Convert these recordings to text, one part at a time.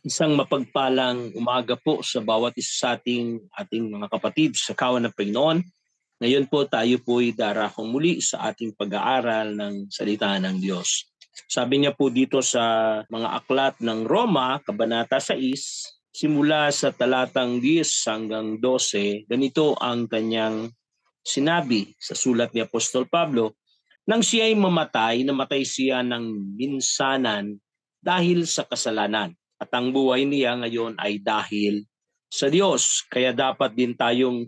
Isang mapagpalang umaga po sa bawat isa sa ating mga kapatid sa kawan ng Panginoon. Ngayon po tayo po'y darahong muli sa ating pag-aaral ng salita ng Diyos. Sabi niya po dito sa mga aklat ng Roma, Kabanata 6, simula sa talatang 10 hanggang 12, ganito ang kanyang sinabi sa sulat ni Apostol Pablo. Nang siya'y mamatay, namatay siya ng minsanan dahil sa kasalanan. At ang buhay niya ngayon ay dahil sa Diyos. Kaya dapat din tayong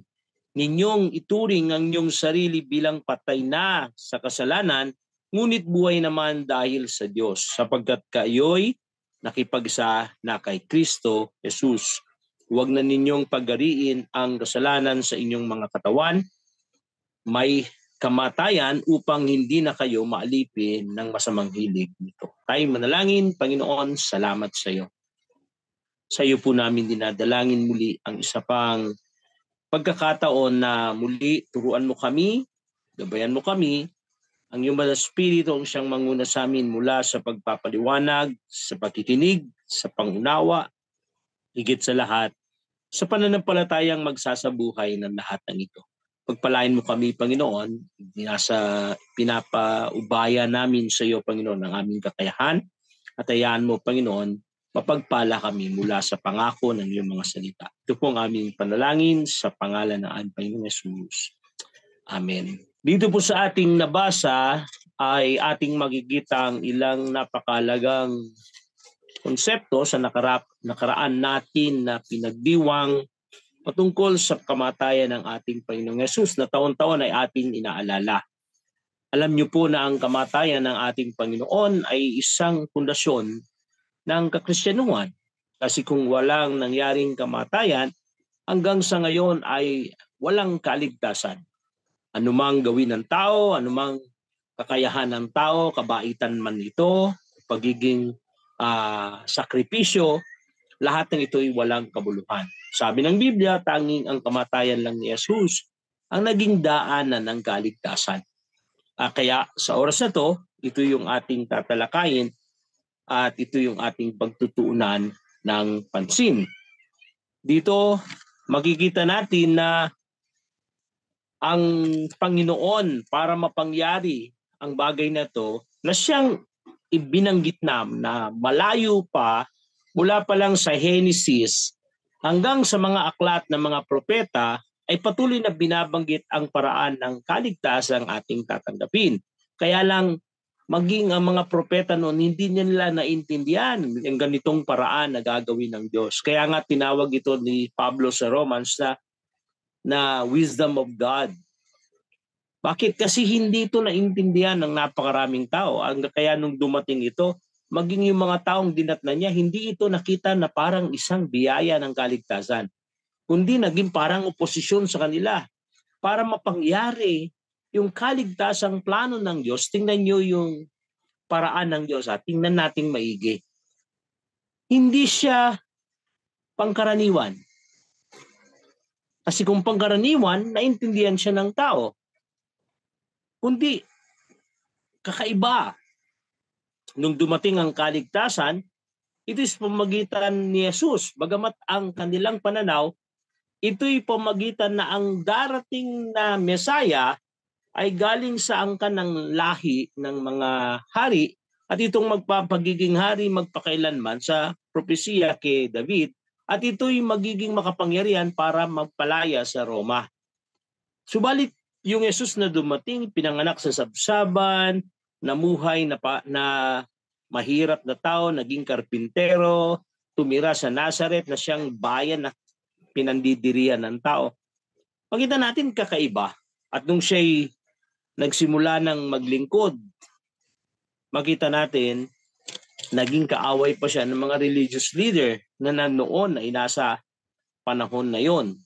ninyong ituring ang inyong sarili bilang patay na sa kasalanan, ngunit buhay naman dahil sa Diyos, sapagkat kayo'y nakipagsa na kay Kristo Jesus. Huwag na ninyong pagariin ang kasalanan sa inyong mga katawan. May kamatayan upang hindi na kayo maalipin ng masamang hilig nito. Tayo manalangin. Panginoon, salamat sa iyo. Sa iyo po namin dinadalangin muli ang isa pang pagkakataon na muli turuan mo kami, gabayan mo kami, ang iyong mga Espiritu ang siyang manguna sa amin mula sa pagpapaliwanag, sa pakikinig, sa pangunawa, higit sa lahat, sa pananampalatayang magsasabuhay ng lahat ng ito. Pagpalain mo kami, Panginoon, nasa pinapaubaya namin sa iyo, Panginoon, ang aming kakayahan, at hayaan mo, Panginoon, mapagpala kami mula sa pangako ng iyong mga salita. Ito po ang aming panalangin sa pangalan ng ating Panginoon Jesus. Amen. Dito po sa ating nabasa ay ating magigitang ilang napakalagang konsepto sa nakaraan natin na pinagdiwang patungkol sa kamatayan ng ating Panginoong Hesus na taon-taon ay ating inaalala. Alam niyo po na ang kamatayan ng ating Panginoon ay isang pundasyon ng kakristyanuhan. Kasi kung walang nangyaring kamatayan, hanggang sa ngayon ay walang kaligtasan. Anumang gawin ng tao, anumang kakayahan ng tao, kabaitan man ito, pagiging sakripisyo, lahat ng ito ay walang kabuluhan. Sabi ng Biblia, tanging ang kamatayan lang ni Jesus ang naging daanan ng kaligtasan. Kaya sa oras na to, ito yung ating tatalakayin at ito yung ating pagtutuunan ng pansin. Dito, makikita natin na ang Panginoon para mapangyari ang bagay na to, na siyang ibinanggit na malayo pa mula pa lang sa Genesis hanggang sa mga aklat ng mga propeta ay patuloy na binabanggit ang paraan ng kaligtasan ating tatanggapin. Kaya lang maging ang mga propeta noon hindi nila naintindihan ang ganitong paraan na gagawin ng Diyos. Kaya nga tinawag ito ni Pablo sa Romans na wisdom of God. Bakit? Kasi hindi ito naintindihan ng napakaraming tao. Kaya nung dumating ito, maging yung mga taong dinatnan niya, hindi ito nakita na parang isang biyaya ng kaligtasan, kundi naging parang oposisyon sa kanila. Para mapangyari yung kaligtasang plano ng Diyos, tingnan nyo yung paraan ng Diyos. Tingnan nating maigi. Hindi siya pangkaraniwan. Kasi kung pangkaraniwan, naintindihan siya ng tao. Kundi kakaiba. Nung dumating ang kaligtasan, ito is pamagitan ni Jesus. Bagamat ang kanilang pananaw, ito'y pamagitan na ang darating na Mesaya ay galing sa angkan ng lahi ng mga hari at itong magpapagiging hari magpakailanman sa propesiya kay David at ito'y magiging makapangyarihan para magpalaya sa Roma. Subalit yung Jesus na dumating, pinanganak sa sabsaban, namuhay na mahirap na tao, naging karpintero, tumira sa Nazareth na siyang bayan na pinandidirihan ng tao. Pakita natin kakaiba. At nung siya'y nagsimula ng maglingkod, makita natin, naging kaaway pa siya ng mga religious leader na nanoon ay nasa panahon na yon.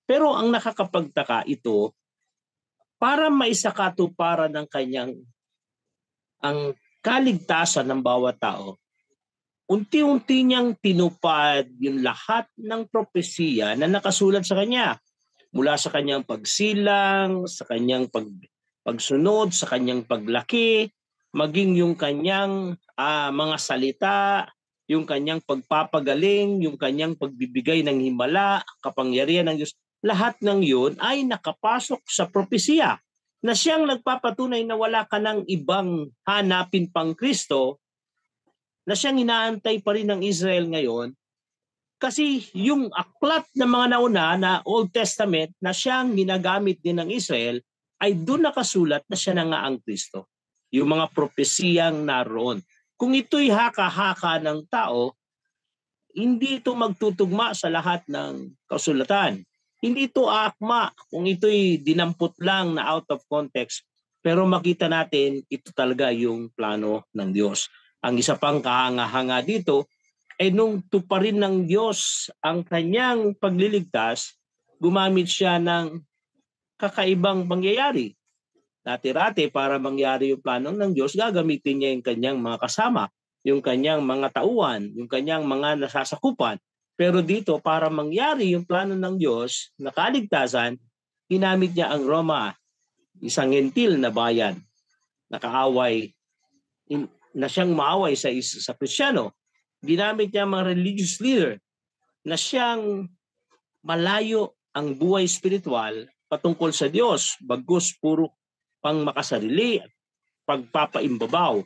Pero ang nakakapagtaka ito, para maisakatuparan ng kanyang ang kaligtasan ng bawat tao, unti-unti niyang tinupad yung lahat ng propesiya na nakasulat sa kanya. Mula sa kanyang pagsilang, sa kanyang pagsunod, sa kanyang paglaki, maging yung kanyang mga salita, yung kanyang pagpapagaling, yung kanyang pagbibigay ng himala, kapangyarihan ng Diyos, lahat ng yun ay nakapasok sa propesiya na siyang nagpapatunay na wala ka ng ibang hanapin pang Kristo, na siyang inaantay pa rin ng Israel ngayon. Kasi yung aklat ng mga nauna na Old Testament na siyang ginagamit din ng Israel ay doon nakasulat na siya na nga ang Kristo. Yung mga propesiyang naroon. Kung ito'y haka-haka ng tao, hindi ito magtutugma sa lahat ng kasulatan. Hindi ito akma kung ito'y dinampot lang na out of context. Pero makita natin, ito talaga yung plano ng Diyos. Ang isa pang kahanga-hanga dito, nung tuparin ng Diyos ang kanyang pagliligtas, gumamit siya ng kakaibang pangyayari. Dati-rati para mangyari yung plano ng Diyos, gagamitin niya yung kanyang mga kasama, yung kanyang mga tauhan, yung kanyang mga nasasakupan. Pero dito, para mangyari yung plano ng Diyos na kaligtasan, ginamit niya ang Roma, isang gentil na bayan, nakaaway, na siyang maaway sa Kristiyano. Ginamit niya mga religious leader na siyang malayo ang buhay spiritual patungkol sa Diyos, bagkus puro pang makasarili, pagpapaimbabaw.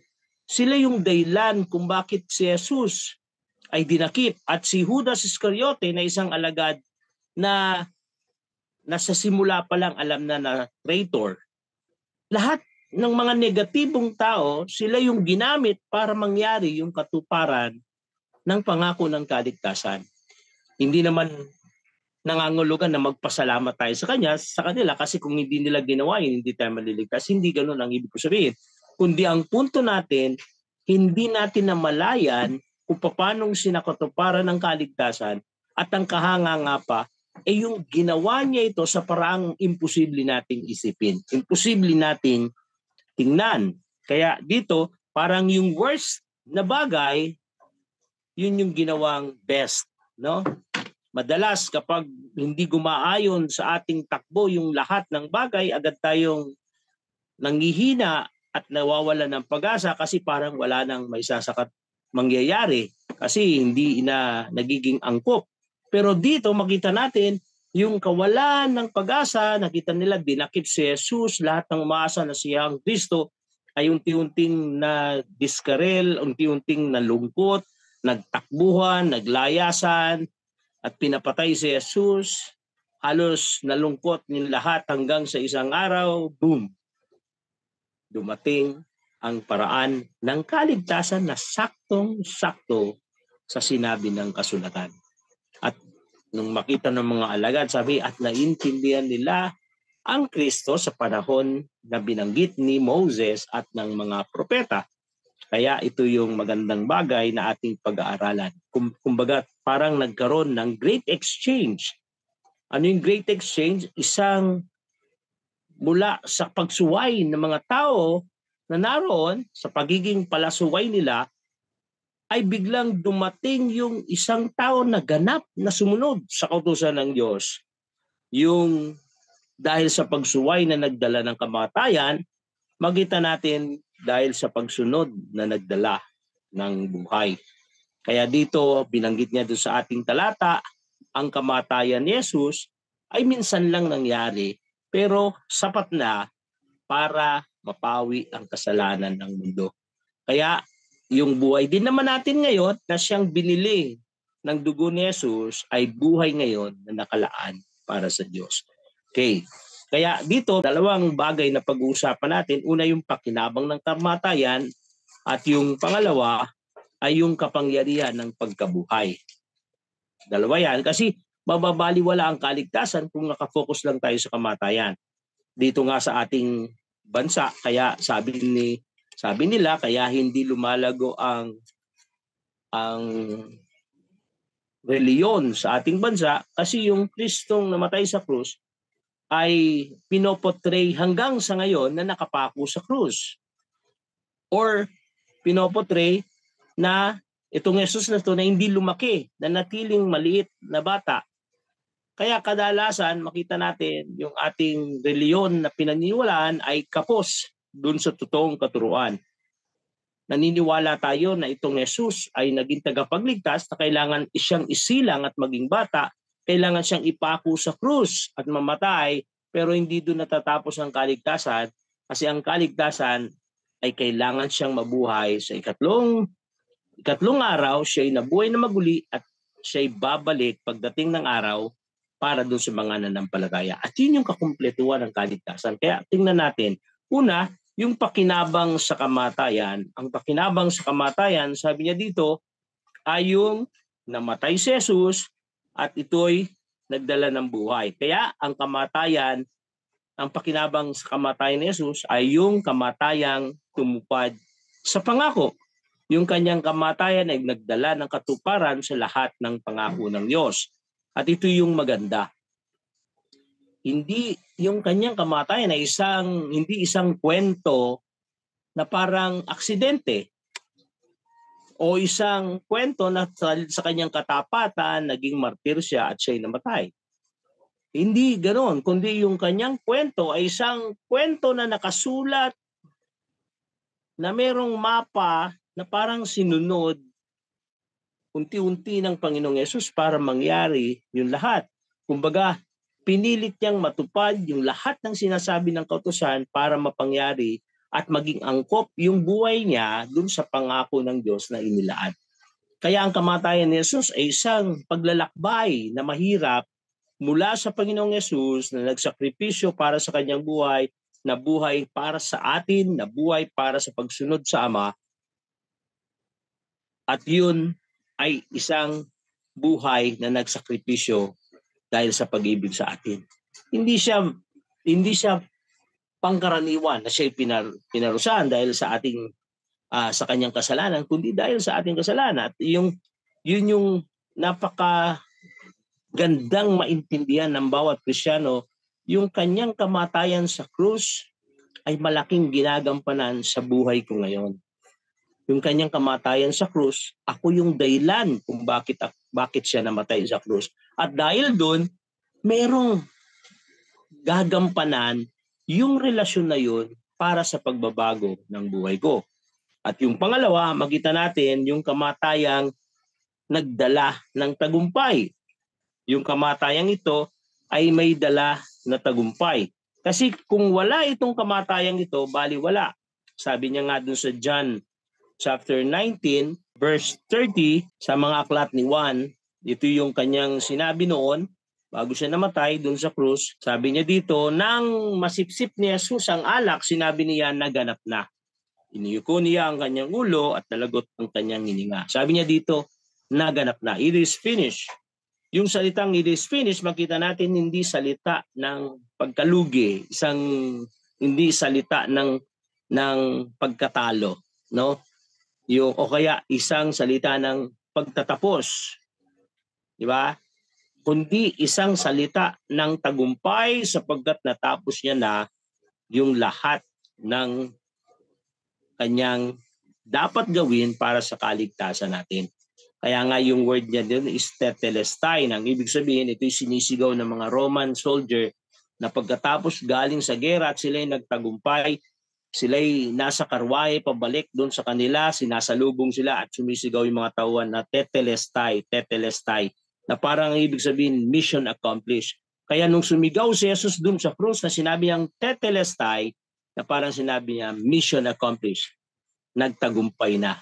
Sila yung dahilan kung bakit si Jesus ay dinakip at si Judas Iscariote na isang alagad na nasa simula pa lang alam na traitor. Lahat ng mga negatibong tao, sila yung ginamit para mangyari yung katuparan ng pangako ng kaligtasan. Hindi naman nangangulugan na magpasalamat tayo sa kanila kasi kung hindi nila ginawa yun, hindi tayo maliligtas. Hindi ganoon ang ibig ko sabihin. Kundi ang punto natin, hindi natin namalayan kung paano sinakatuparan ng kaligtasan at ang kahanga pa, yung ginawa niya ito sa paraang imposible nating isipin. Imposible nating tingnan. Kaya dito, parang yung worst na bagay, yun yung ginawang best, no? Madalas kapag hindi gumaayon sa ating takbo yung lahat ng bagay, agad tayong nanghihina at nawawala ng pag-asa kasi parang wala nang may sasakat mangyayari kasi hindi na nagiging angkop. Pero dito makita natin yung kawalan ng pag-asa, nakita nila dinakip si Jesus, lahat ng umaasa na siya ang Kristo ay unti-unting na diskarel, unti-unting nalungkot, nagtakbuhan, naglayasan, at pinapatay si Jesus. Halos nalungkot ng lahat hanggang sa isang araw, boom, dumating ang paraan ng kaligtasan na saktong-sakto sa sinabi ng kasulatan. At nung makita ng mga alagad, sabi, at naintindihan nila ang Kristo sa panahon na binanggit ni Moses at ng mga propeta. Kaya ito yung magandang bagay na ating pag-aaralan. Kumbaga parang nagkaroon ng great exchange. Ano yung great exchange? Isang mula sa pagsuway ng mga tao na naroon sa pagiging palasuway nila ay biglang dumating yung isang tao na ganap na sumunod sa kautusan ng Diyos. Yung dahil sa pagsuway na nagdala ng kamatayan, makita natin dahil sa pagsunod na nagdala ng buhay. Kaya dito, binanggit niya doon sa ating talata, ang kamatayan ni Jesus ay minsan lang nangyari, pero sapat na para mapawi ang kasalanan ng mundo. Kaya yung buhay din naman natin ngayon na siyang binili ng dugo ni Jesus ay buhay ngayon na nakalaan para sa Diyos. Okay. Kaya dito, dalawang bagay na pag-uusapan natin. Una yung pakinabang ng kamatayan at yung pangalawa ay yung kapangyarihan ng pagkabuhay. Dalawa yan kasi mababaliwala ang kaligtasan kung nakafocus lang tayo sa kamatayan. Dito nga sa ating bansa, kaya sabi nila kaya hindi lumalago ang reliyon sa ating bansa kasi yung Kristong namatay sa krus ay pinoportray hanggang sa ngayon na nakapako sa krus. Or pinoportray na itong Jesus na ito na hindi lumaki, na natiling maliit na bata. Kaya kadalasan makita natin yung ating reliyon na pinaniniwalaan ay kapos dun sa totoong katuruan. naniniwala tayo na itong Jesus ay naging tagapagligtas na kailangan siyang isilang at maging bata, kailangan siyang ipako sa krus at mamatay, pero hindi doon natatapos ang kaligtasan kasi ang kaligtasan ay kailangan siyang mabuhay sa ikatlong araw, siya ay nabuhay na maguli at siya ay babalik pagdating ng araw para doon sa mga nanampalataya. At yun yung kakumpletuhan ng kaligtasan. Kaya tingnan natin, una, yung pakinabang sa kamatayan. Ang pakinabang sa kamatayan, sabi niya dito, ay yung namatay si Jesus at ito'y nagdala ng buhay. Kaya ang kamatayan, ang pakinabang sa kamatayan ni Jesus ay yung kamatayang tumupad sa pangako. Yung kanyang kamatayan ay nagdala ng katuparan sa lahat ng pangako ng Diyos. At ito yung maganda. Hindi yung kanyang kamatayan ay hindi isang kwento na parang aksidente o isang kwento na sa kanyang katapatan naging martir siya at siya'y namatay. Hindi ganoon, kundi yung kanyang kwento ay isang kwento na nakasulat na merong mapa na parang sinunod unti-unti ng Panginoong Yesus para mangyari yung lahat. Kumbaga, pinilit niyang matupad yung lahat ng sinasabi ng kautusan para mapangyari at maging angkop yung buhay niya dun sa pangako ng Diyos na inilaan. Kaya ang kamatayan ni Jesus ay isang paglalakbay na mahirap mula sa Panginoong Yesus na nagsakripisyo para sa kanyang buhay, na buhay para sa atin, na buhay para sa pagsunod sa Ama. At yun ay isang buhay na nagsakripisyo dahil sa pag-ibig sa atin. Hindi siya pangkaraniwan na siya'y pinarusahan dahil sa ating sa kanyang kasalanan, kundi dahil sa ating kasalanan. At yun yung napaka gandang maintindihan ng bawat Kristiyano, yung kanyang kamatayan sa krus ay malaking ginagampanan sa buhay ko ngayon. Yung kanyang kamatayan sa krus, ako yung dahilan kung bakit siya namatay sa krus. At dahil doon, merong gagampanan yung relasyon na yun para sa pagbabago ng buhay ko. At yung pangalawa, makita natin yung kamatayang nagdala ng tagumpay. Yung kamatayang ito ay may dala na tagumpay. Kasi kung wala itong kamatayang ito, baliwala. Sabi niya nga dun sa John chapter 19, verse 30, sa mga aklat ni Juan, ito yung kanyang sinabi noon, bago siya namatay dun sa krus. Sabi niya dito, nang masipsip ni Jesus ang alak, sinabi niya, naganap na. Iniyuko niya ang kanyang ulo at nalagot ang kanyang hininga. Sabi niya dito, naganap na. It is finished. Yung salitang it is finished, makita natin hindi salita ng pagkalugi, hindi salita ng pagkatalo, no? O kaya isang salita ng pagtatapos. Di ba? Kundi isang salita ng tagumpay sapagkat natapos niya na yung lahat ng kanyang dapat gawin para sa kaligtasan natin. Kaya nga yung word niya doon is tetelestai. Ang ibig sabihin, ito'y sinisigaw ng mga Roman soldier na pagkatapos galing sa gera at sila'y nagtagumpay, sila'y nasa karwahe pabalik doon sa kanila, sinasalubong sila at sumisigaw yung mga tauhan na tetelestai, na parang ibig sabihin mission accomplished. Kaya nung sumigaw si Jesus doon sa krus na sinabi niyang tetelestai, na parang sinabi niya mission accomplished, nagtagumpay na.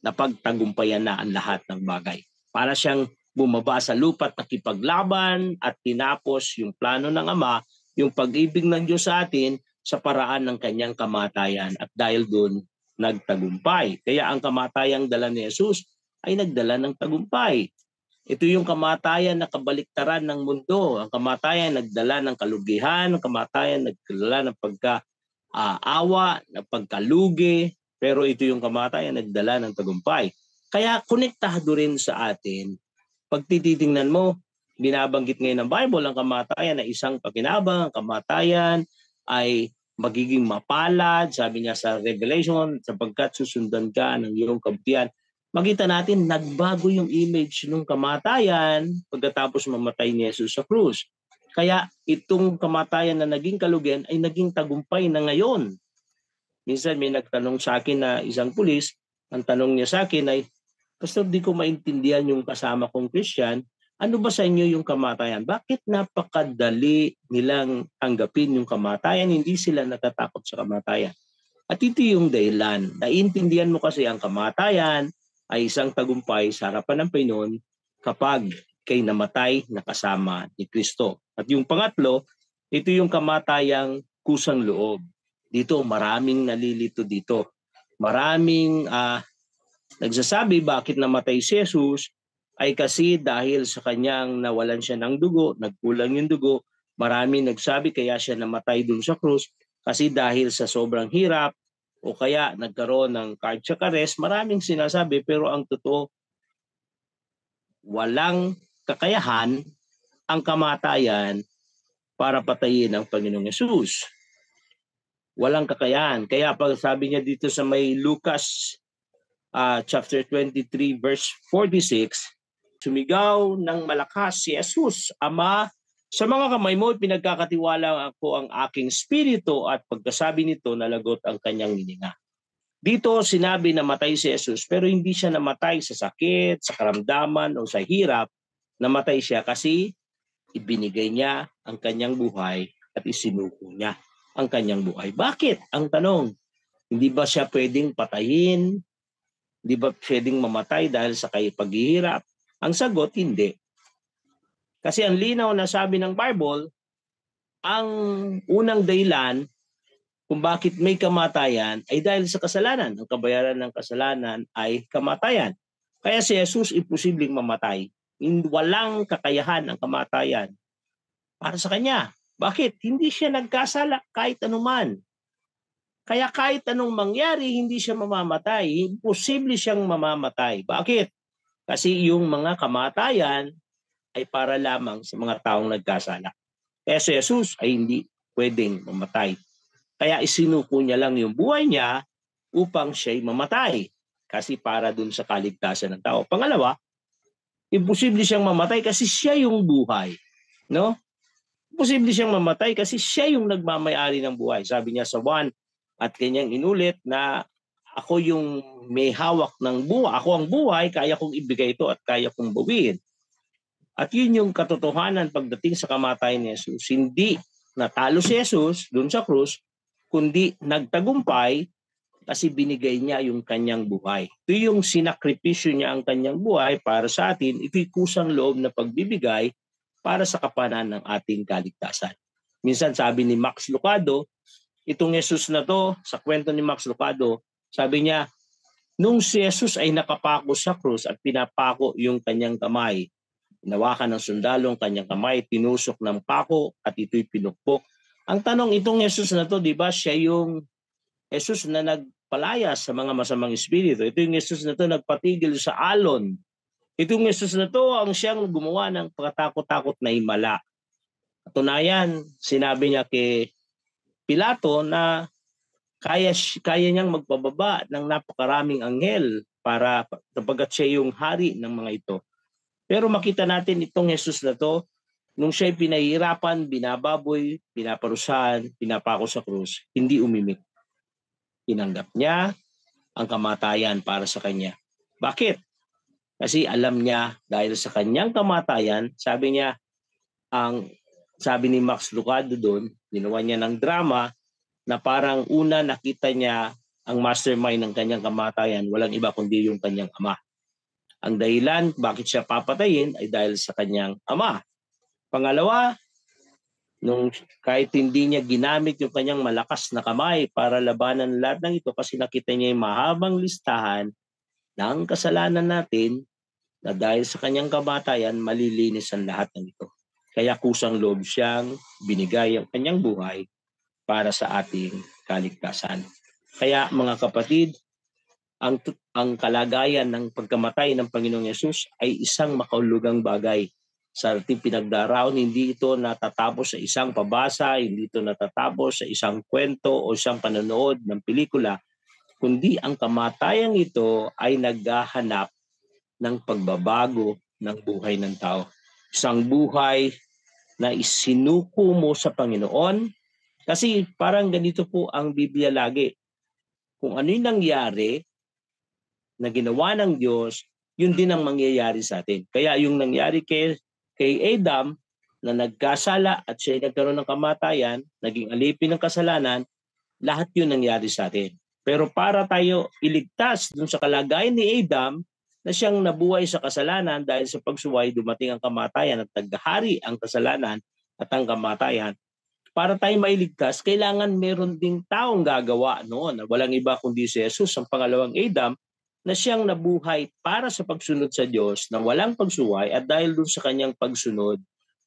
Napagtagumpayan na ang lahat ng bagay. Para siyang bumaba sa lupa at nakipaglaban at tinapos yung plano ng Ama, yung pag-ibig ng Diyos sa atin sa paraan ng kanyang kamatayan. At dahil doon, nagtagumpay. Kaya ang kamatayang dala ni Jesus ay nagdala ng tagumpay. Ito yung kamatayan na kabaliktaran ng mundo. Ang kamatayan nagdala ng kalugihan, ang kamatayan nagdala ng pagkaawa, ng pagkalugi, pero ito yung kamatayan nagdala ng tagumpay. Kaya konektado rin sa atin. Pag tititingnan mo, binabanggit ngayon ng Bible ang kamatayan na isang pakinabang, ang kamatayan ay magiging mapalad, sabi niya sa Revelation, sapagkat susundan ka ng iyong kabutihan. Makita natin, nagbago yung image ng kamatayan pagkatapos mamatay ni Jesus sa krus. Kaya itong kamatayan na naging kalugihan ay naging tagumpay na ngayon. Minsan may nagtanong sa akin na isang pulis, ang tanong niya sa akin ay, Pastor, di ko maintindihan yung kasama kong Christian, ano ba sa inyo yung kamatayan? Bakit napakadali nilang tanggapin yung kamatayan? Hindi sila natatakot sa kamatayan. At ito yung dahilan. Naiintindihan mo kasi ang kamatayan ay isang tagumpay sa harapan ng Panginoon kapag kay namatay na kasama ni Kristo. At yung pangatlo, ito yung kamatayang kusang loob. Dito maraming nalilito dito. Maraming nagsasabi bakit namatay si Jesus ay kasi dahil sa kanyang nawalan siya ng dugo, nagkulang yung dugo. Maraming nagsabi kaya siya namatay dun sa krus kasi dahil sa sobrang hirap o kaya nagkaroon ng cardiac arrest. Maraming sinasabi pero ang totoo, walang kakayahan ang kamatayan para patayin ang Panginoong Yesus. Walang kakayahan. Kaya pag sabi niya dito sa may Lucas chapter 23 verse 46, sumigaw ng malakas si Jesus, Ama, sa mga kamay mo pinagkakatiwala ako ang aking spirito, at pagkasabi nito nalagot ang kanyang hininga. Dito sinabi na matay si Jesus pero hindi siya namatay sa sakit, sa karamdaman o sa hirap. Namatay siya kasi ibinigay niya ang kanyang buhay at isinuko niya ang kanyang buhay. Bakit? Ang tanong, hindi ba siya pwedeng patayin? Hindi ba pwedeng mamatay dahil sa paghihirap? Ang sagot, hindi. Kasi ang linaw na sabi ng Bible, ang unang dahilan kung bakit may kamatayan ay dahil sa kasalanan. Ang kabayaran ng kasalanan ay kamatayan. Kaya si Jesus imposibleng mamatay. Walang kakayahan ang kamatayan para sa kanya. Bakit? Hindi siya nagkasala kahit anuman. Kaya kahit anong mangyari, hindi siya mamamatay. Imposible siyang mamamatay. Bakit? Kasi yung mga kamatayan ay para lamang sa mga taong nagkasala. Kaya si Jesus ay hindi pwedeng mamatay. Kaya isinuko niya lang yung buhay niya upang siya'y mamatay. Kasi para dun sa kaligtasan ng tao. Pangalawa, imposible siyang mamatay kasi siya yung buhay. No? Imposible siyang mamatay kasi siya yung nagmamayari ng buhay. Sabi niya sa 1, at kanyang inulit na ako yung may hawak ng buhay. Ako ang buhay, kaya kong ibigay ito at kaya kong bawiin. At yun yung katotohanan pagdating sa kamatayan ni Jesus. Hindi natalo si Jesus dun sa krus, kundi nagtagumpay kasi binigay niya yung kanyang buhay. Ito yung sinakripisyo niya ang kanyang buhay para sa atin. Ito'y kusang loob na pagbibigay para sa kapanan ng ating kaligtasan. Minsan sabi ni Max Lucado, itong Jesus na to, sa kwento ni Max Lucado, sabi niya, nung si Jesus ay nakapako sa krus at pinapako yung kanyang kamay, hinawakan ng sundalo ang kanyang kamay, tinusok ng pako at ito'y pinukpok. Ang tanong, itong Jesus na to, di ba siya yung Jesus na nagpalaya sa mga masamang espiritu? Ito yung Jesus na to nagpatigil sa alon. Itong Jesus na to ang siyang gumawa ng pagkatakot-takot na himala. Katunayan, sinabi niya kay Pilato na kaya niyang magpababa ng napakaraming anghel para sapagkat siya yung hari ng mga ito. Pero makita natin itong Jesus na to, nung siya'y pinahihirapan, binababoy, pinaparusahan, pinapako sa krus, hindi umimik. Tinanggap niya ang kamatayan para sa kanya. Bakit? Kasi alam niya dahil sa kanyang kamatayan, sabi ni Max Lucado doon, ginawa niya ng drama na parang una nakita niya ang mastermind ng kanyang kamatayan, walang iba kundi yung kanyang ama. Ang dahilan bakit siya papatayin ay dahil sa kanyang ama. Pangalawa, kahit hindi niya ginamit yung kanyang malakas na kamay para labanan lahat ng ito kasi nakita niya yung mahabang listahan ng kasalanan natin na dahil sa kanyang kamatayan, malilinis ang lahat ng ito. Kaya kusang loob siyang binigay ang kanyang buhay para sa ating kaligtasan. Kaya mga kapatid, ang kalagayan ng pagkamatay ng Panginoong Yesus ay isang makahulugang bagay sa ating pinagdaraanan. Hindi ito natatapos sa isang pabasa, hindi ito natatapos sa isang kwento o isang panonood ng pelikula, kundi ang kamatayang ito ay naghahanap ng pagbabago ng buhay ng tao. Isang buhay na isinuko mo sa Panginoon. Kasi parang ganito po ang Biblia lagi. kung ano yung nangyari na ginawa ng Diyos, yun din ang mangyayari sa atin. Kaya yung nangyari kay Adam, na nagkasala at siya nagkaroon ng kamatayan, naging alipin ng kasalanan, lahat yun nangyari sa atin. Pero para tayo iligtas dun sa kalagayan ni Adam, na siyang nabuhay sa kasalanan dahil sa pagsuway, dumating ang kamatayan at naghari ang kasalanan at ang kamatayan. Para tayo mailigtas, kailangan meron ding taong gagawa noon. Walang iba kundi si Jesus, ang pangalawang Adam, na siyang nabuhay para sa pagsunod sa Diyos na walang pagsuway, at dahil dun sa kanyang pagsunod,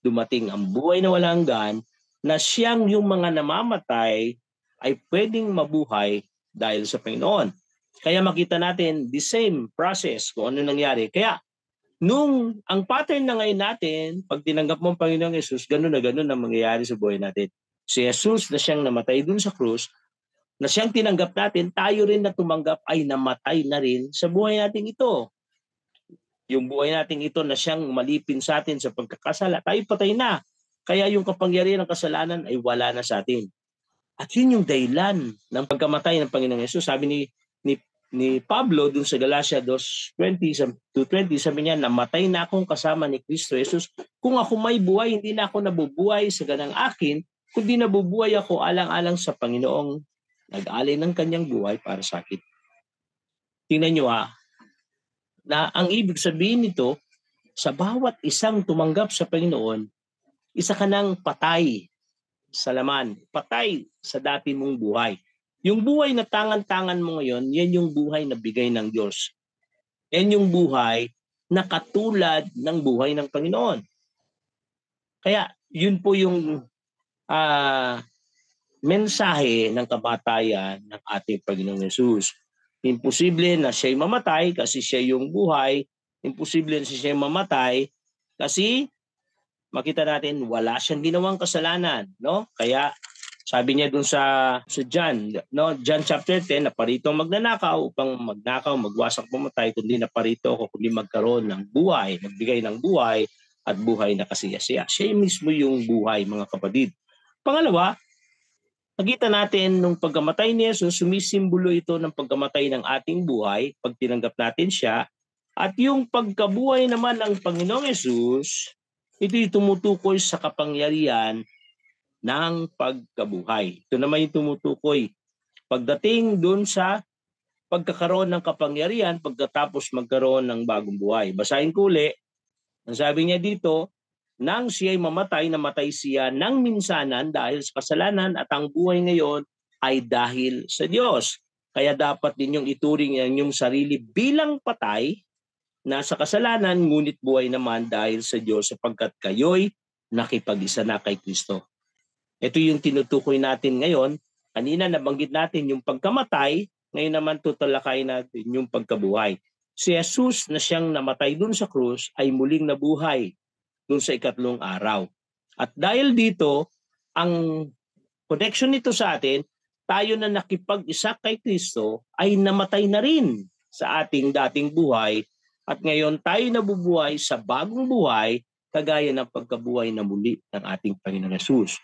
dumating ang buhay na walang hanggan, na siyang yung mga namamatay ay pwedeng mabuhay dahil sa Panginoon. Kaya makita natin the same process kung ano nangyari. Kaya nung ang pattern na ngayon natin, pag tinanggap mo ang Panginoong Jesus, ganun na ganun ang mangyayari sa buhay natin. Si Jesus na siyang namatay dun sa krus, na siyang tinanggap natin, tayo rin na tumanggap ay namatay na rin sa buhay natin ito. Yung buhay natin ito na siyang malipin sa atin sa pagkakasala, tayo patay na. Kaya yung kapangyarihan ng kasalanan ay wala na sa atin. At yun yung dahilan ng pagkamatay ng Panginoong Yesus. Sabi ni Pablo dun sa Galatia 2:20 sabi niya, namatay na akong kasama ni Kristo Jesus. Kung ako may buhay, hindi na ako nabubuhay sa ganang akin, kundi nabubuhay ako alang-alang sa Panginoong nag-alay ng kanyang buhay para sa akin. Tingnan nyo na ang ibig sabihin nito, sa bawat isang tumanggap sa Panginoon, isa ka nang patay sa laman, patay sa dati mong buhay. Yung buhay na tangan-tangan mo ngayon, yan yung buhay na bigay ng Diyos. Yan yung buhay na katulad ng buhay ng Panginoon. Kaya yun po yung mensahe ng kamatayan ng ating Panginoong Yesus. Imposible na siya'y mamatay kasi siya yung buhay. Imposible na siya'y mamatay kasi makita natin wala siyang ginawang kasalanan, no? Kaya sabi niya dun sa John, no, John chapter 10, naparito ang magnanakaw upang magnakaw, magwasak, pumatay, kundi naparito ako kundi magkaroon ng buhay, magbigay ng buhay at buhay na kasiyasiya. Siya mismo yung buhay, mga kapatid. Pangalawa, nakita natin nung pagkamatay ni Jesus, sumisimbolo ito ng pagkamatay ng ating buhay pag tinanggap natin siya. At yung pagkabuhay naman ng Panginoong Jesus, ito'y tumutukoy sa kapangyarihan ng pagkabuhay. Ito naman yung tumutukoy pagdating dun sa pagkakaroon ng kapangyarihan pagkatapos magkaroon ng bagong buhay. Basahin ko uli, ang sabi niya dito, nang siya'y mamatay, namatay siya ng minsanan dahil sa kasalanan, at ang buhay ngayon ay dahil sa Diyos. Kaya dapat ninyong ituring ang inyong sarili bilang patay na sa kasalanan, ngunit buhay naman dahil sa Diyos, sapagkat kayo'y nakipag-isa na kay Kristo. Ito yung tinutukoy natin ngayon. Kanina nabanggit natin yung pagkamatay, ngayon naman tutalakayin natin yung pagkabuhay. Si Jesus na siyang namatay dun sa krus ay muling nabuhay dun sa ikatlong araw. At dahil dito, ang connection nito sa atin, tayo na nakipag-isa kay Kristo ay namatay na rin sa ating dating buhay, at ngayon tayo nabubuhay sa bagong buhay kagaya ng pagkabuhay na muli ng ating Panginoon Yesus.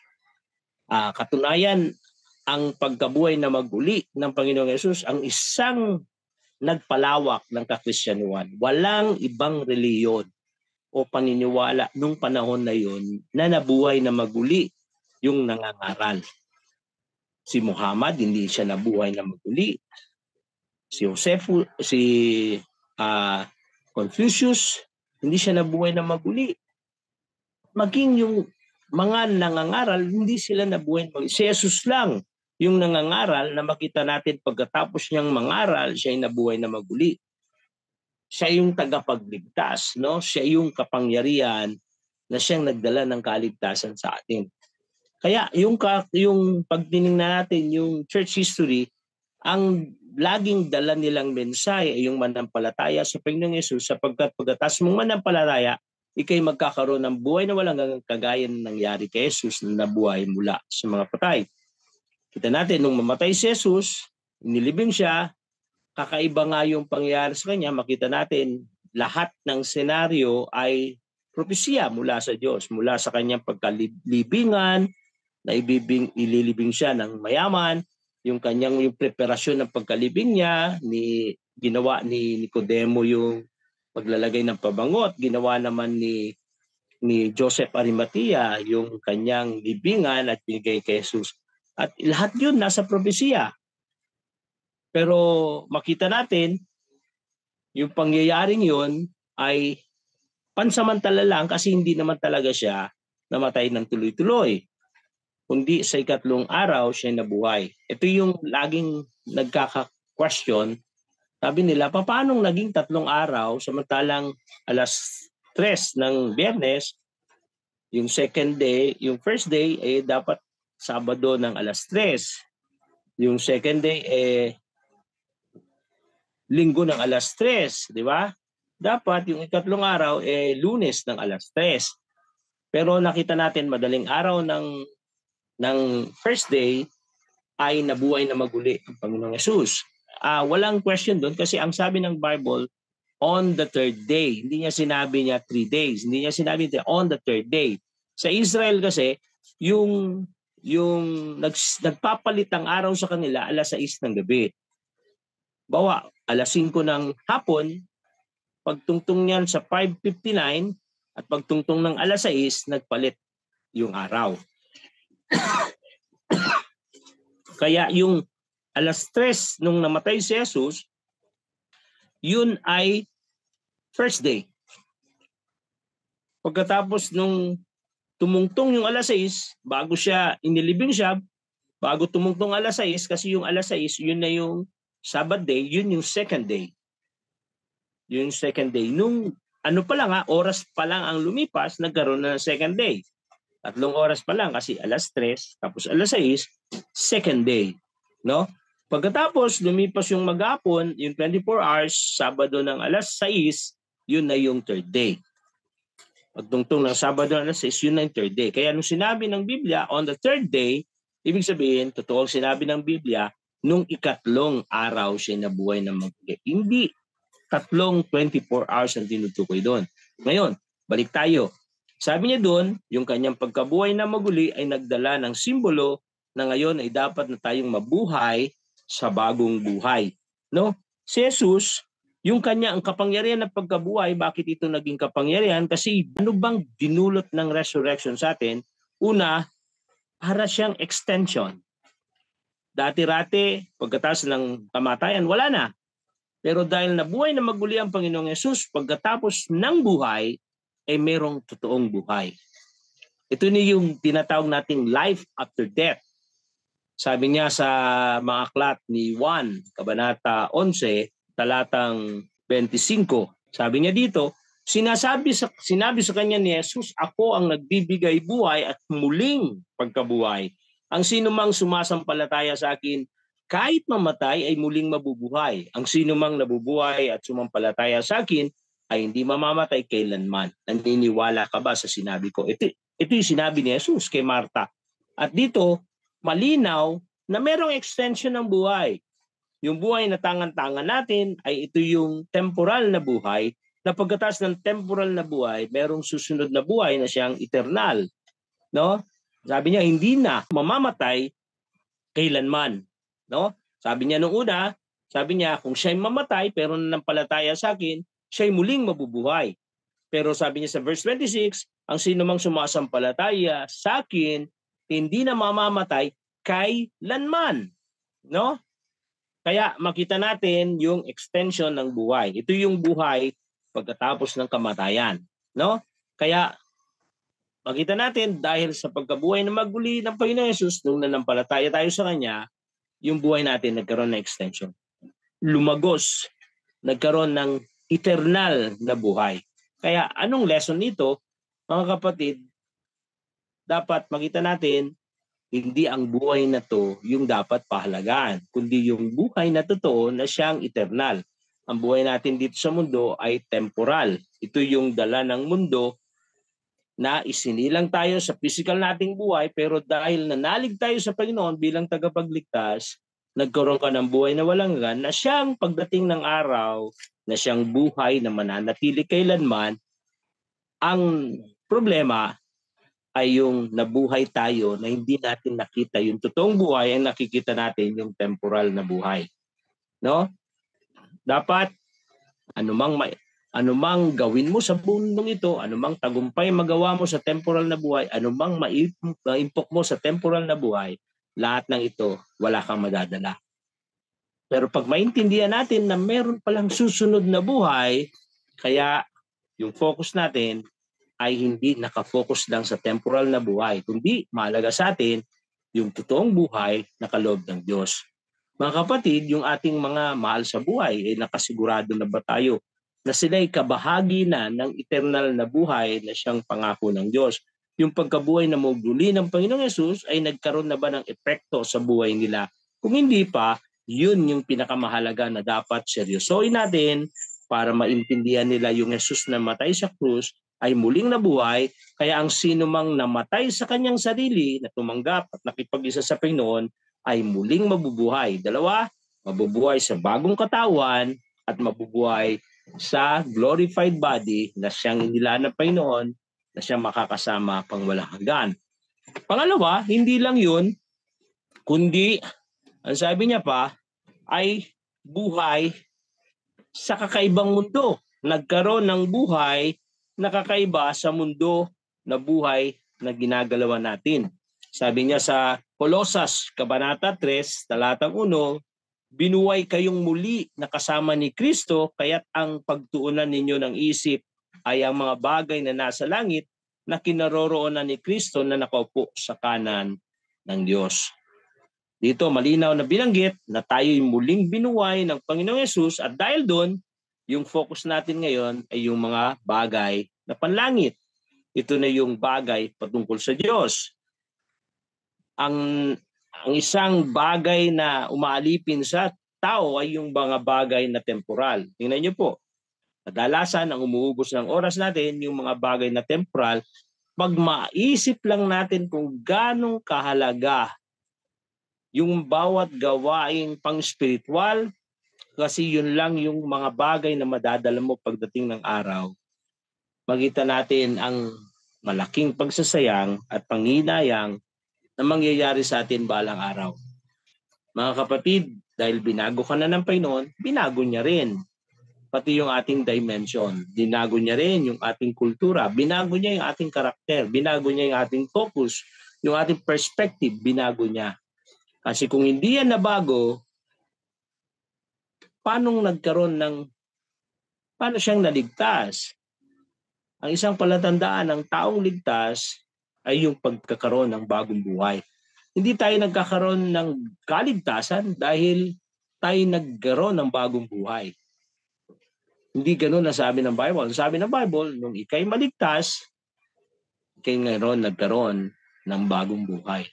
Katunayan, ang pagkabuhay na maguli ng Panginoong Yesus ang isang nagpalawak ng kakristyanuhan. Walang ibang reliyon o paniniwala nung panahon na yon na nabuhay na maguli yung nangangaral. Si Muhammad, hindi siya nabuhay na maguli. Si Confucius, hindi siya nabuhay na maguli. Maging yung mga nangangaral, hindi sila nabuhay na maguli. Si Jesus lang yung nangangaral na makita natin pagkatapos niyang mangaral, siya ay nabuhay na maguli. Siya yung tagapagligtas, no? Siya yung kapangyarihan na siyang nagdala ng kaligtasan sa atin. Kaya yung pagtiningnan natin yung church history, ang laging dala nilang mensahe ay yung manampalataya sa Panginoong Yesus, sapagkat pagkatapos mong manampalataya, ikay magkakaroon ng buhay na walang kagaya ng nangyari kay Jesus na nabuhay mula sa mga patay. Kita natin, nung mamatay si Jesus, nilibing siya, kakaiba nga yung pangyayari sa kanya. Makita natin, lahat ng senaryo ay propesya mula sa Diyos, mula sa kanyang pagkalibingan, na ililibing siya ng mayaman, yung preparasyon ng pagkalibing niya, ginawa ni Nicodemo yung paglalagay ng pabangot, ginawa naman ni Joseph Arimatea yung kanyang libingan at binigay kay Jesus. At lahat yun nasa propesiya. Pero makita natin, yung pangyayaring yun ay pansamantala lang kasi hindi naman talaga siya namatay ng tuloy-tuloy. Kundi sa ikatlong araw siya nabuhay. Ito yung laging nagkaka-question. Sabi nila, paano naging 3 araw samantalang alas 3 ng Biyernes, yung second day, yung first day dapat Sabado ng alas 3. Yung second day Linggo ng alas 3, di ba? Dapat yung ikatlong araw Lunes ng alas 3. Pero nakita natin madaling araw ng first day ay nabuhay na maguli ang Panginoong Yesus. Walang question doon kasi ang sabi ng Bible, on the third day. Hindi niya sinabi niya 3 days. Hindi niya sinabi on the third day. Sa Israel kasi, yung nagpapalit ang araw sa kanila alas 6 ng gabi. Bawa, alas 5 ng hapon, pagtungtong niyan sa 5:59 at pagtungtong ng alas 6, nagpalit yung araw. Kaya yung alas 3 nung namatay si Jesus, yun ay first day. Pagkatapos nung tumungtong yung alas 6, bago siya inilibing siya, bago tumungtong alas 6, kasi yung alas 6, yun na yung Sabbath day, yun yung second day. Yung second day. Nung pa lang oras pa lang ang lumipas, nagkaroon na ng second day. 3 oras pa lang kasi alas 3, tapos alas 6, second day. No? Pagkatapos, lumipas yung maghapon, yung 24 hours, Sabado ng alas 6, yun na yung third day. Pagtungtong ng Sabado ng alas 6, yun na yung third day. Kaya nung sinabi ng Biblia, on the third day, ibig sabihin, totoo sinabi ng Biblia, nung ikatlong araw siya nabuhay ng maguli. Hindi 24 hours ang tinutukoy doon. Ngayon, balik tayo. Sabi niya doon, yung kanyang pagkabuhay na maguli ay nagdala ng simbolo na ngayon ay dapat na tayong mabuhay sa bagong buhay. No? Si Jesus, yung ang kapangyarihan ng pagkabuhay, bakit ito naging kapangyarihan? Kasi ano bang dinulot ng resurrection sa atin? Una, para siyang extension. Dati-rati, pagkatapos ng kamatayan, wala na. Pero dahil nabuhay na maguli ang Panginoong Yesus, pagkatapos ng buhay, ay merong totoong buhay. Ito ni yung tinatawag nating life after death. Sabi niya sa mga aklat ni Juan, Kabanata 11, talatang 25. Sabi niya dito, sinabi sa kanya ni Jesus, ako ang nagbibigay buhay at muling pagkabuhay. Ang sino mang sumasampalataya sa akin, kahit mamatay ay muling mabubuhay. Ang sino mang nabubuhay at sumampalataya sa akin ay hindi mamamatay kailanman. Naniniwala ka ba sa sinabi ko? Ito yung sinabi ni Jesus kay Marta. At dito, malinaw na merong extension ng buhay. Yung buhay na tangan-tangan natin ay ito yung temporal na buhay, na pagkatapos ng temporal na buhay, merong susunod na buhay na siyang eternal. No? Sabi niya, hindi na mamamatay kailanman. No? Sabi niya nung una, sabi niya, kung siya'y mamatay pero nanampalataya sa akin, siya'y muling mabubuhay. Pero sabi niya sa verse 26, ang sino mang sumasampalataya sa akin, hindi na mamamatay kailanman. No? Kaya makita natin yung extension ng buhay. Ito yung buhay pagkatapos ng kamatayan. No? Kaya makita natin dahil sa pagkabuhay na maguli ng Panginoon Yesus, nung nanampalataya tayo sa Kanya, yung buhay natin nagkaroon ng extension. Lumagos, nagkaroon ng eternal na buhay. Kaya anong lesson nito, mga kapatid, dapat makita natin, hindi ang buhay na to yung dapat pahalagaan, kundi yung buhay na totoo na siyang eternal. Ang buhay natin dito sa mundo ay temporal. Ito yung dala ng mundo na isinilang tayo sa physical nating buhay, pero dahil nanalig tayo sa Panginoon bilang tagapagligtas, nagkaroon ka ng buhay na walang hanggan, na siyang pagdating ng araw, na siyang buhay na mananatili kailanman. Ang problema, ay yung nabuhay tayo na hindi natin nakita yung totoong buhay, ang nakikita natin yung temporal na buhay. No? Dapat anumang gawin mo sa mundong ito, anumang tagumpay magawa mo sa temporal na buhay, anumang maimpok mo sa temporal na buhay, lahat ng ito wala kang madadala. Pero pag maintindihan natin na meron palang susunod na buhay, kaya yung focus natin ay hindi nakafocus lang sa temporal na buhay, kundi mahalaga sa atin yung totoong buhay na kaloob ng Diyos. Mga kapatid, yung ating mga mahal sa buhay, ay nakasigurado na ba tayo na sila'y kabahagi na ng eternal na buhay na siyang pangako ng Diyos? Yung pagkabuhay na muli ng Panginoong Yesus ay nagkaroon na ba ng epekto sa buhay nila? Kung hindi pa, yun yung pinakamahalaga na dapat seryosoin natin para maintindihan nila yung Yesus na matay sa krus ay muling nabuhay, kaya ang sino mang namatay sa kanyang sarili na tumanggap at nakipag-isa sa Panginoon ay muling mabubuhay. Dalawa, mabubuhay sa bagong katawan at mabubuhay sa glorified body na siyang inila ng Panginoon na siyang makakasama pang walang hanggan. Pangalawa, hindi lang yun, kundi ang sabi niya pa ay buhay sa kakaibang mundo. Nagkaroon ng buhay na kakaiba sa mundo na buhay na ginagalawan natin. Sabi niya sa Kolosas, Kabanata 3, Talatang 1, binuhay kayong muli na kasama ni Kristo, kaya't ang pagtuunan ninyo ng isip ay ang mga bagay na nasa langit na kinaroroonan ni Kristo na nakaupo sa kanan ng Diyos. Dito malinaw na binanggit na tayo'y muling binuhay ng Panginoong Yesus at dahil doon, yung focus natin ngayon ay yung mga bagay na panlangit. Ito na yung bagay patungkol sa Diyos. Ang isang bagay na umaalipin sa tao ay yung mga bagay na temporal. Tingnan niyo po, kadalasan ang umuubos ng oras natin yung mga bagay na temporal, pag maisip lang natin kung ganong kahalaga yung bawat gawaing pang-spiritual, kasi yun lang yung mga bagay na madadala mo pagdating ng araw. Makita natin ang malaking pagsasayang at panginayang na mangyayari sa atin balang araw. Mga kapatid, dahil binago ka na ng Panginoon, binago niya rin pati yung ating dimension. Binago niya rin yung ating kultura. Binago niya yung ating karakter. Binago niya yung ating focus. Yung ating perspective, binago niya. Kasi kung hindi yan nabago, paano siyang naligtas? Ang isang palatandaan ng taong ligtas ay yung pagkakaroon ng bagong buhay. Hindi tayo nagkakaroon ng kaligtasan dahil tayo nagkaroon ng bagong buhay. Hindi ganun ang sabi ng Bible. Ang sabi ng Bible, nung ikay maligtas, ikay ngayon nagkaroon ng bagong buhay.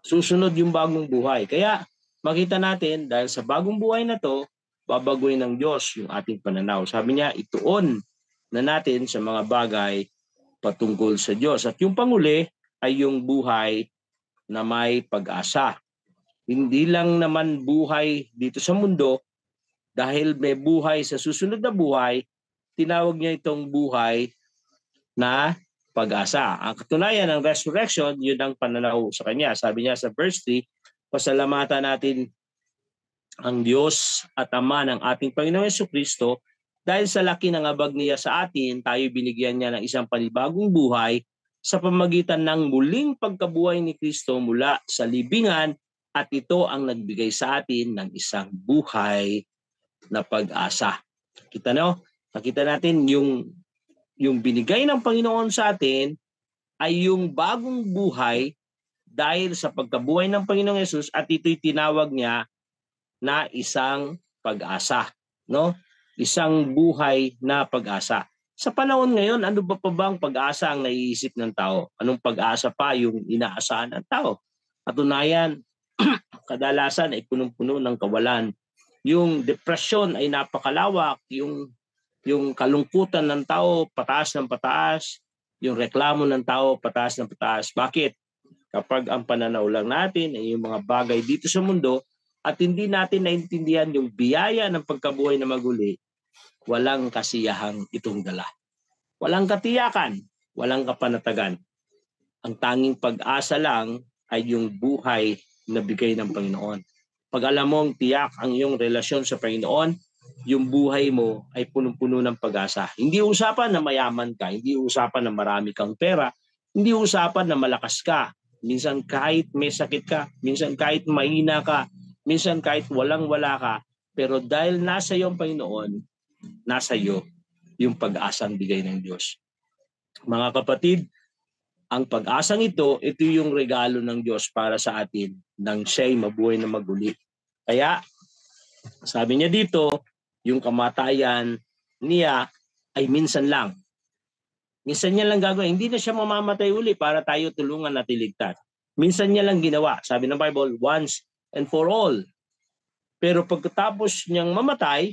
Susunod yung bagong buhay. Kaya makita natin, dahil sa bagong buhay na to, babaguhin ng Diyos yung ating pananaw. Sabi niya, ituon na natin sa mga bagay patungkol sa Diyos. At yung panguli ay yung buhay na may pag-asa. Hindi lang naman buhay dito sa mundo, dahil may buhay sa susunod na buhay, tinawag niya itong buhay na pag-asa. Ang katunayan ng resurrection, yun ang pananaw sa kanya. Sabi niya sa verse 3, pasalamatan natin ang Diyos at Ama ng ating Panginoong Jesucristo dahil sa laki ng abag niya sa atin, tayo binigyan niya ng isang panibagong buhay sa pamagitan ng muling pagkabuhay ni Kristo mula sa libingan, at ito ang nagbigay sa atin ng isang buhay na pag-asa. Nakita natin yung binigay ng Panginoon sa atin ay yung bagong buhay dahil sa pagkabuhay ng Panginoong Yesus, at ito'y tinawag niya na isang pag-asa, no? Isang buhay na pag-asa. Sa panahon ngayon, ano ba pa bang pag-asa ang naiisip ng tao? Anong pag-asa pa yung inaasahan ng tao? Katunayan, kadalasan ay punong-puno ng kawalan. Yung depression ay napakalawak, yung kalungkutan ng tao pataas ng pataas, yung reklamo ng tao pataas ng pataas. Bakit? Kapag ang pananaw lang natin ay yung mga bagay dito sa mundo at hindi natin naintindihan yung biyaya ng pagkabuhay na maguli, walang kasiyahang itong dala. Walang katiyakan, walang kapanatagan. Ang tanging pag-asa lang ay yung buhay na bigay ng Panginoon. Pag alam mong tiyak ang iyong relasyon sa Panginoon, yung buhay mo ay punong-puno ng pag-asa. Hindi usapan na mayaman ka, hindi usapan na marami kang pera, hindi usapan na malakas ka. Minsan kahit may sakit ka, minsan kahit mahina ka, minsan kahit walang-wala ka, pero dahil nasa iyo ang Panginoon, nasa iyo yung pag-asang bigay ng Diyos. Mga kapatid, ang pag-asang ito yung regalo ng Diyos para sa atin nang siya'y mabuhay na maguli. Kaya, sabi niya dito, yung kamatayan niya ay minsan lang. Minsan niya lang gagawin. Hindi na siya mamamatay uli para tayo tulungan at iligtas. Minsan niya lang ginawa. Sabi ng Bible, once and for all. Pero pagkatapos niyang mamatay,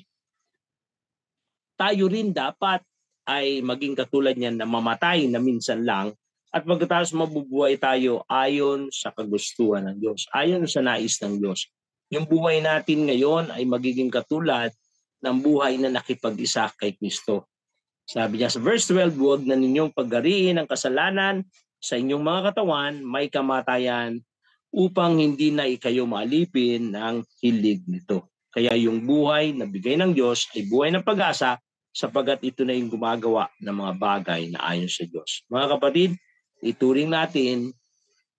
tayo rin dapat ay maging katulad niyan na mamatay na minsan lang at pagkatapos mabubuhay tayo ayon sa kagustuhan ng Diyos, ayon sa nais ng Diyos. Yung buhay natin ngayon ay magiging katulad ng buhay na nakipag-isa kay Kristo. Sabi niya sa verse 12, huwag na ninyong paggariin ang kasalanan sa inyong mga katawan, may kamatayan, upang hindi na kayo maalipin ng hilig nito. Kaya yung buhay na bigay ng Diyos ay buhay ng pag-asa sapagat ito na yung gumagawa ng mga bagay na ayon sa Diyos. Mga kapatid, ituring natin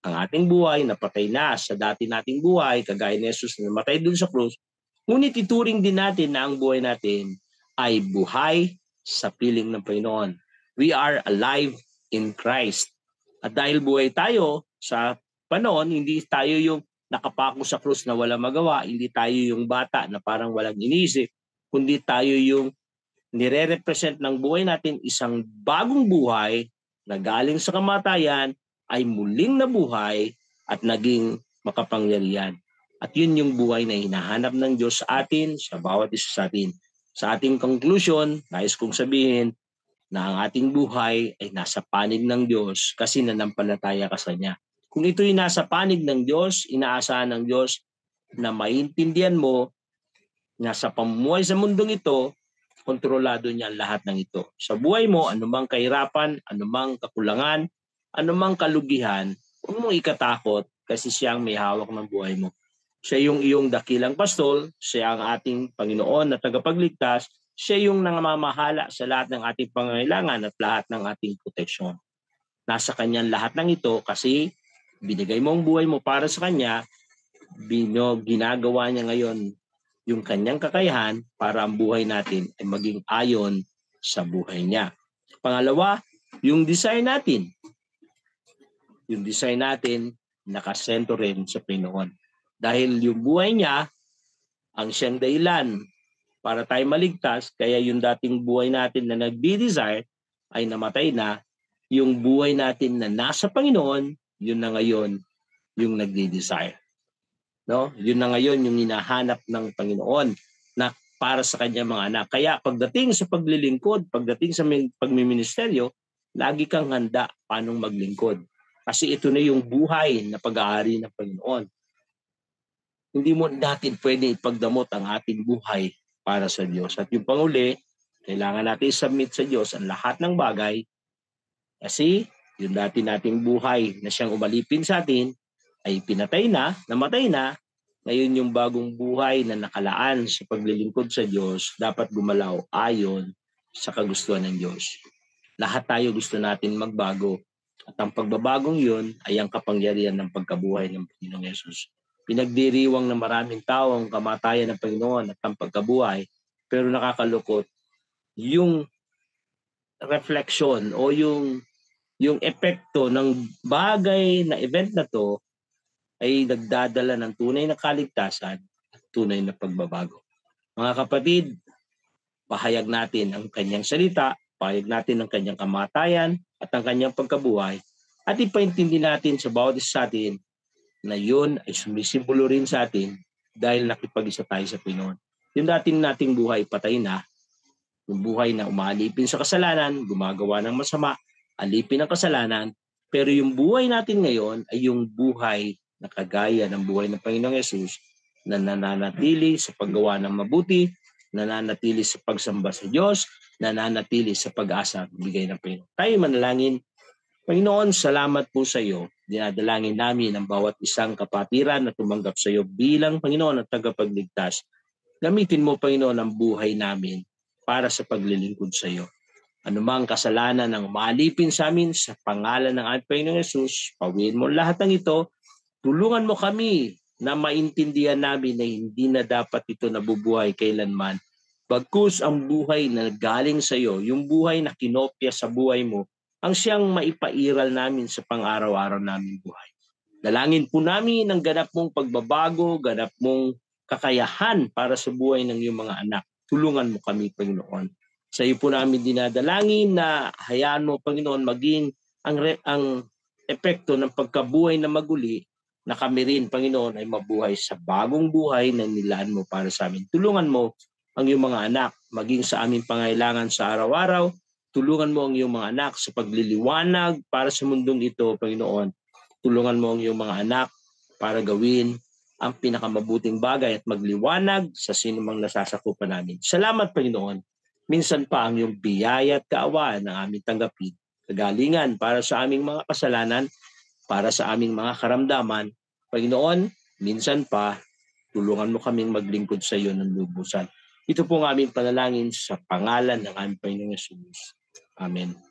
ang ating buhay na patay na sa dati nating buhay, kagaya ni Jesus na namatay dun sa krus, ngunit ituring din natin na ang buhay natin ay buhay sa piling ng Panginoon. We are alive in Christ. At dahil buhay tayo sa panahon, hindi tayo yung nakapako sa krus na walang magawa, hindi tayo yung bata na parang walang iniisip, kundi tayo yung nire-represent ng buhay natin isang bagong buhay na galing sa kamatayan ay muling nabuhay at naging makapangyarihan. At yun yung buhay na hinahanap ng Diyos sa atin, sa bawat isa sa atin. Sa ating conclusion, nais kong sabihin na ang ating buhay ay nasa panig ng Diyos kasi nanampalataya ka sa Niya. Kung ito'y nasa panig ng Diyos, inaasahan ng Diyos na maintindihan mo na sa pamumuhay sa mundong ito, kontrolado niya lahat ng ito. Sa buhay mo, anumang kahirapan, anumang kakulangan, anumang kalugihan, huwag mong ikatakot kasi siya ang may hawak ng buhay mo. Siya yung iyong dakilang pastol, siya ang ating Panginoon na tagapagligtas, siya yung namamahala sa lahat ng ating pangangailangan at lahat ng ating proteksyon. Nasa Kanyang lahat ng ito kasi binigay mo ang buhay mo para sa Kanya, ginagawa niya ngayon yung Kanyang kakayahan para ang buhay natin ay maging ayon sa buhay niya. Pangalawa, yung design natin. Yung design natin nakasentro rin sa Panginoon. Dahil yung buhay niya ang siyang dahilan para tayo maligtas, kaya yung dating buhay natin na nagdi-desire ay namatay na, yung buhay natin na nasa Panginoon, yun na ngayon yung nagdi-desire. No? Yun na ngayon yung hinahanap ng Panginoon na para sa kanyang mga anak. Kaya pagdating sa paglilingkod, pagdating sa pagmiministeryo, lagi kang handa paanong maglingkod. Kasi ito na yung buhay na pag-aari ng Panginoon. Hindi mo natin pwede ipagdamot ang ating buhay para sa Diyos. At yung panguli, kailangan natin submit sa Diyos ang lahat ng bagay kasi yung dati nating buhay na siyang umalipin sa atin ay pinatay na, namatay na. Ngayon yung bagong buhay na nakalaan sa paglilingkod sa Diyos dapat gumalaw ayon sa kagustuhan ng Diyos. Lahat tayo gusto natin magbago. At ang pagbabagong yun ay ang kapangyarihan ng pagkabuhay ng Panginoong Yesus. Pinagdiriwang ng maraming tao ang kamatayan ng Panginoon at ang pagkabuhay, pero nakakalukot yung reflection o yung epekto ng bagay na event na to ay nagdadala ng tunay na kaligtasan at tunay na pagbabago. Mga kapatid, pahayag natin ang kanyang salita, pahayag natin ang kanyang kamatayan at ang kanyang pagkabuhay at ipaintindi natin sa bawat isa sa atin na yun ay sumisimbolo rin sa atin dahil nakipag-isa tayo sa Panginoon. Yung dating nating buhay patay na, yung buhay na umaalipin sa kasalanan, gumagawa ng masama, alipin ang kasalanan, pero yung buhay natin ngayon ay yung buhay na kagaya ng buhay ng Panginoong Yesus na nananatili sa paggawa ng mabuti, nananatili sa pagsamba sa Diyos, nananatili sa pag-asa bigay ng Panginoon. Tayo manalangin. Panginoon, salamat po sa iyo. Dinadalangin namin ang bawat isang kapatiran na tumanggap sa iyo bilang Panginoon at tagapagligtas. Gamitin mo, Panginoon, ang buhay namin para sa paglilingkod sa iyo. Anumang kasalanan ng maalipin sa amin sa pangalan ng ating Panginoong Yesus, pawiin mo lahat ng ito. Tulungan mo kami na maintindihan namin na hindi na dapat ito nabubuhay kailanman. Bagkus ang buhay na galing sa iyo, yung buhay na kinopya sa buhay mo, ang siyang maipairal namin sa pang-araw-araw namin buhay. Dalangin po namin ang ganap mong pagbabago, ganap mong kakayahan para sa buhay ng iyong mga anak. Tulungan mo kami, Panginoon. Sa iyo po namin dinadalangin na hayaan mo, Panginoon, maging ang epekto ng pagkabuhay na maguli na kami rin, Panginoon, ay mabuhay sa bagong buhay na nilaan mo para sa amin. Tulungan mo ang iyong mga anak maging sa aming pangailangan sa araw-araw. Tulungan mo ang iyong mga anak sa pagliliwanag para sa mundong ito, Panginoon. Tulungan mo ang iyong mga anak para gawin ang pinakamabuting bagay at magliwanag sa sinumang nasasakupan namin. Salamat, Panginoon. Minsan pa ang iyong biyaya at kaawaan ng aming tanggapin. Kagalingan para sa aming mga kasalanan, para sa aming mga karamdaman. Panginoon, minsan pa, tulungan mo kaming maglingkod sa iyo ng lubusan. Ito po ang aming panalangin sa pangalan ng aming Panginoong Yesus. Amen.